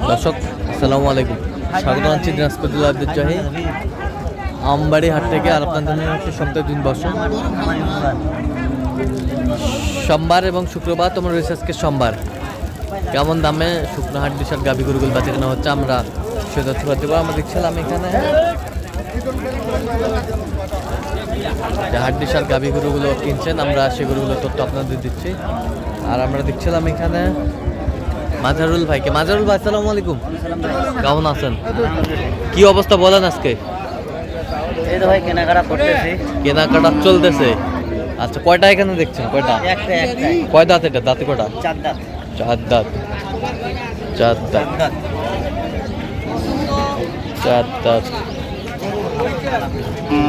দর্শক আসসালামু আলাইকুম, স্বাগত জানাচ্ছি দিনাজপুর জেলার ঐতিহ্যবাহী আমবাড়ি হাট থেকে। আর আপনাদের জন্য হচ্ছে সপ্তাহে 3 বছর সোমবার এবং শুক্রবার তোমার রয়েছে আজকে সোমবার। কেমন দামে শুকনো হাট বিশাল গাভী গরুগুলো বাঁচে কেনা হচ্ছে আমরা সে তথ্য পাতে পারবো। আমরা দেখছিলাম এখানে যে হাট বিশাল গাভী গরুগুলো কিনছেন, আমরা সে গরুগুলো তথ্য আপনাদের দিচ্ছি। আর আমরা দেখছিলাম এখানে মাজারুল ভাইকে। মাজারুল ভাই আসসালামু আলাইকুম, কেমন আছেন? কি অবস্থা বলেন আজকে? এই তো ভাই কেনাকাটা করতেছি। কেনাকাটা চলতেছে। আচ্ছা, কয়টা এখানে দেখছেন? কয়টা? কয় দাঁত এটা? দাঁতে কয়টা? 4 দাঁত। 4 দাঁত। 4 দাঁত। 4 দাঁত।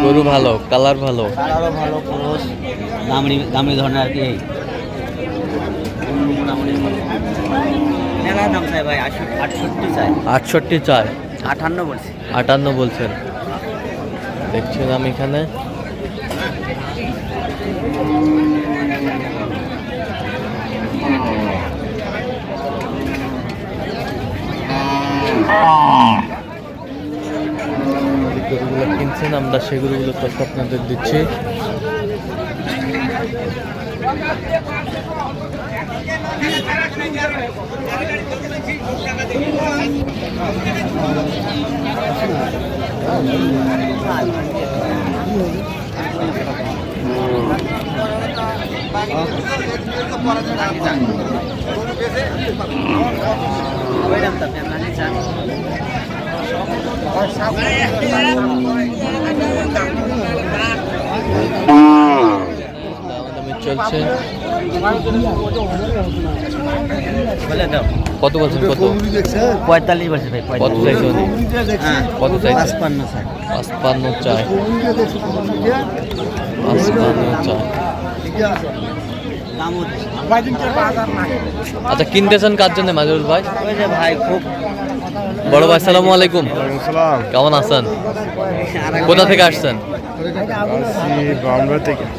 গরু ভালো, কালার ভালো, কালারও ভালো, পুরুষ দামি ধরনের আর কি। মেলা দাম চাই ভাই, 68 চাই। 68 চাই। 58 বলছি। 58 বলছেন। দেখছিলাম এখানে গরুগুলো কিনছেন, আমরা সেই গরুগুলো তথ্য আপনাদের দিচ্ছি। চলছে কত বলছেন? কত? 45 বলছে ভাই। কত চাইছে? কত চাইছে? 55 চাই। 55 চাই। 55 চাই। আচ্ছা, কিনতেছেন কার জন্য মাজারুল ভাই? ওই যে ভাই খুব বড় ভাই আসসালামু আলাইকুম, কেমন আছেন? কোথা থেকে আসছেন?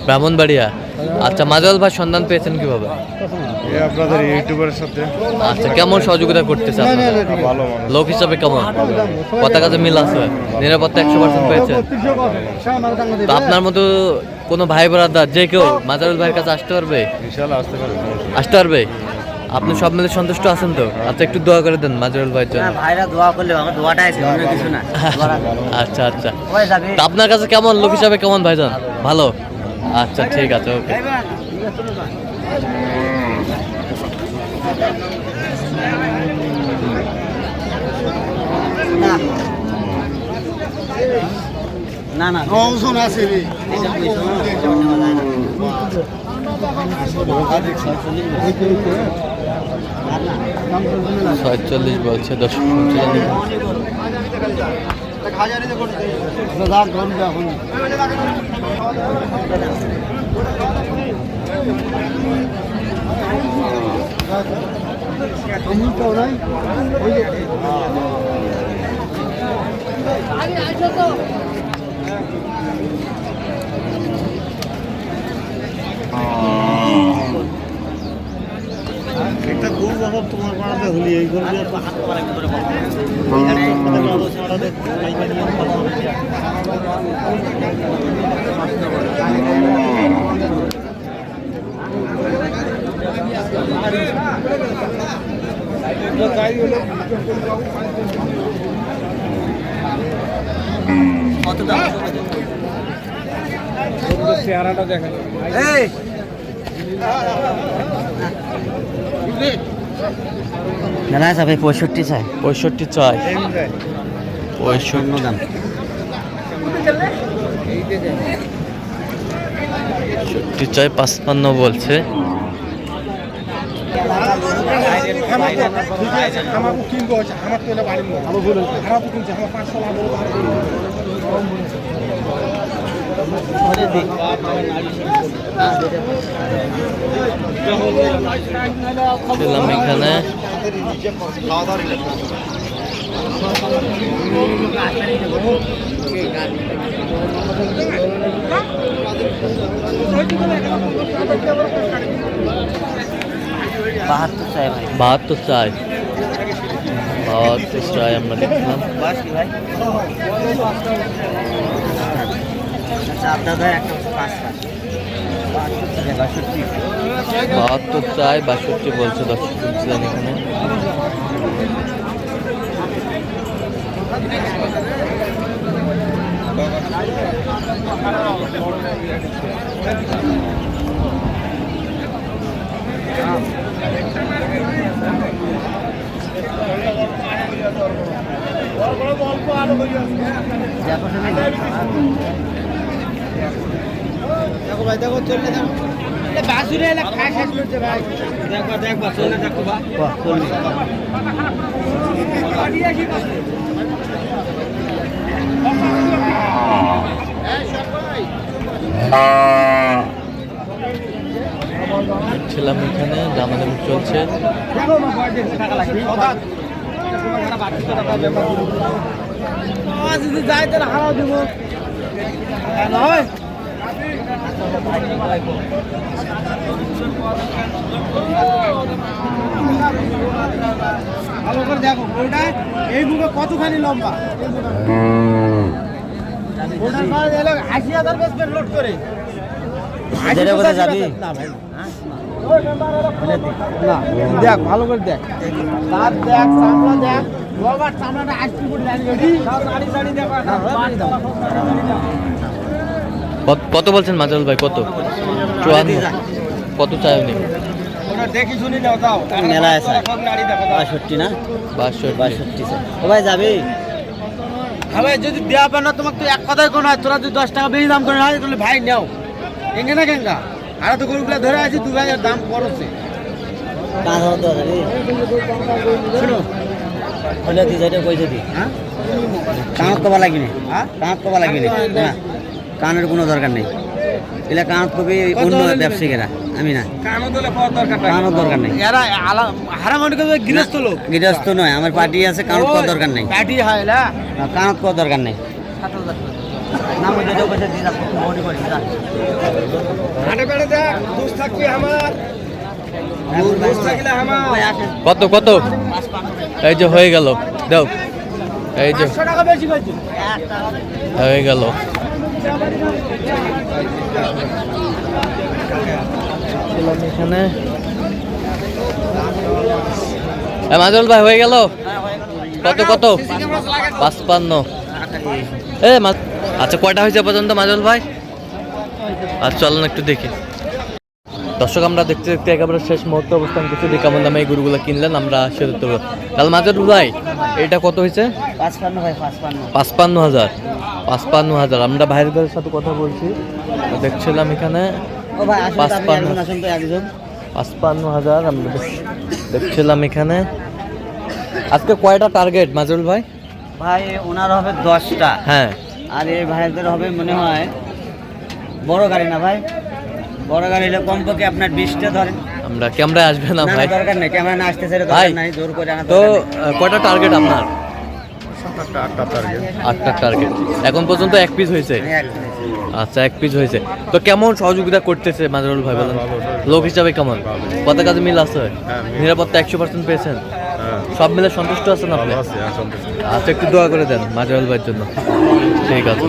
ব্রাহ্মণবাড়িয়া। আচ্ছা, মাজারুল ভাই সন্ধান পেয়েছেন কিভাবে? আপনাদের ইউটিউবের সাথে। আচ্ছা, কেমন সহযোগিতা করতেছে আপনাদের? ভালো লোক হিসাবে কেমন? কথা কাজে মিল আছে? নিরাপত্তা 100% পেয়েছেন? তো আপনার মতো কোনো ভাই ব্রাদার যে কেউ মাজারুল ভাইয়ের কাছে আসতে পারবে? ইনশাআল্লাহ আসতে পারবে। আসতে পারবে? আপনি সব মিলে সন্তুষ্ট আছেন তো? আচ্ছা, একটু দোয়া করে দেন মাজারুল ভাইয়ের জন্য। ভাইরা দোয়া করলে আমার দোয়াটাই আছে, অন্য কিছু না। আচ্ছা আচ্ছা, তা আপনার কাছে কেমন লোক হিসাবে কেমন ভাইজান? ভালো। আচ্ছা, ঠিক আছে, ওকে। না না কৌশল আছে রে। 46 বলছে। দর্শক শুনছিলেন একটা গরু বাবা তোমার পাড়াতে হলি এই গরু দিয়ে তো হাত পাড়া করে বলো। এখানে কত অবস্থা আমাদের কাইবা নিয়ম পালন হচ্ছে। কত দাম? চেহারাটা দেখেন। এই না না ভাই 65 চাই। 65 চাই। 65 দাম 65 চাই। 55 বলছে। ছিলাম এখানে বাহাত্তর চাই ভাই। 72 চাই। পাওয়ার চেষ্টায় আমরা দেখলাম। বয়স কি ভাই? আচ্ছা আপনার ভাই একটা 62 72 চাই, 62 বলছে দর্শক শুনছিলেন এখানে। দেখো ভাই দেখো চলে যাও বাসুরে এলা খাই শেষ করছে ভাই দেখবা চলে দেখো বা চলে ছিলাম এখানে, দামাদামি চলছে। দেখো মা ভাই দেখতে টাকা লাগবে কথা তোমার বাকি টাকা দেব যদি যাই তাহলে হারাও দেব নয় ভালো করে দেখো ওটা এই মুখে কতখানি লম্বা ওটার মাল এলো ৮০,০০০ বেসপের লোড করে যেটা বলে যাবি? না ভাই না দেখ ভালো করে দেখ তার দেখ চামড়া দেখ রবার চামড়াটা ৮০ ফুট লাইন রেডি গাড়ি গাড়ি দেখ কত বলছেন মাজরুল ভাই? কত? 54। কত চাই উনি? ওটা দেখি শুনি দাও দাও মেলা আছে এখন গাড়ি দেখো 62 না? 62। ও ভাই যাবি? হবে যদি দেয়া পার না তোমাকে তো এক কথাই কোনো হয় তোরা যদি 10 টাকা বেশি দাম করে না তাহলে ভাই নাও কেঙ্গা না কেঙ্গা আর তো গরুগুলা ধরে আছি 2 ভাইয়ের দাম পড়ছে কাজ হতো যাবি? শুনো হলে দি যেটা কইছে দি হ্যাঁ কানত কবা লাগবি না? হ্যাঁ কানত কবা লাগবি না? না কানের কোনো দরকার নেই। এলা কানত কবি অন্য ব্যবসায়ীরা, আমি না। কানো দলে পাওয়ার দরকার নাই কানত দরকার নেই। এরা হারামান্ডি করে গৃহস্থ লোক গৃহস্থ নয়, আমার পার্টি আছে, কানত করার দরকার নেই। পার্টি হয় না কানত করার দরকার নেই। না ওই যেটা কইছে দি রাখ মনে করি না। হাটে বেড়ে দেখ দুধ থাকবে আমার দুধ থাকলে আমার কত কত? এই যে হয়ে গেল, দাও। এই যে 500 টাকা বেশি কইছি হয়ে গেল। এখানে মাজরুল ভাই হয়ে গেল। কত কত? 55। আচ্ছা কয়টা হয়েছে পর্যন্ত মাজরুল ভাই? আচ্ছা চলুন একটু দেখি। দর্শক আমরা দেখতে দেখতে একেবারে শেষ মুহূর্তে অবস্থান করছি। দিয়ে কেমন দামে এই গরুগুলো কিনলেন আমরা সেটা তো তাহলে মাজরুল ভাই এটা কত হয়েছে? 55 ভাই 55। 55,000। 55,000। আমরা ভাইয়ের সাথে কথা বলছি, দেখছিলাম এখানে ও ভাই আসুন, আপনি 55 একজন আসুন তো একজন। 55,000 আমরা দেখছিলাম এখানে। আজকে কয়টা টার্গেট মাজরুল ভাই? ভাই ওনার হবে 10টা, হ্যাঁ। আর এই ভাইদের হবে মনে হয় বড় গাড়ি না ভাই? বড় গাড়ি হলে কমপক্ষে আপনার 20টা ধরেন। আমরা ক্যামেরায় আসবে না না ভাই? দরকার নেই, ক্যামেরা না আসতে চাইলে ভাই, দরকার নাই, জোর করে আনা তো দরকার নেই। কয়টা টার্গেট আপনার? 8টা টার্গেট। এখন পর্যন্ত এক পিস হয়েছে? আমি এক মিনিট। আচ্ছা এক পিস হয়েছে। তো কেমন সহযোগিতা করতেছে মাজরুল ভাই বলেন? লোক হিসাবে কেমন? কত কাজে মিল আছে? নিরাপত্তা 100% পেয়েছেন? সব মিলে সন্তুষ্ট আছেন আপনি? আচ্ছা একটু দোয়া করে দেন মাজরুল ভাইয়ের জন্য। ঠিক আছে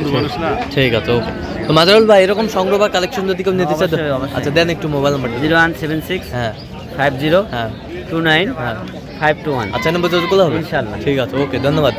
ঠিক আছে ওকে। তো মাজরুল ভাই এরকম সংগ্রহ বা কালেকশন যদি কেউ নিতে চান, অবশ্যই, অবশ্যই। আচ্ছা দেন একটু মোবাইল নাম্বারটা। 0176 হ্যাঁ 50 হ্যাঁ 29 হ্যাঁ 521। আচ্ছা নম্বর যোগাযোগ করলে হবে? ইনশাআল্লাহ। ঠিক আছে ওকে ধন্যবাদ।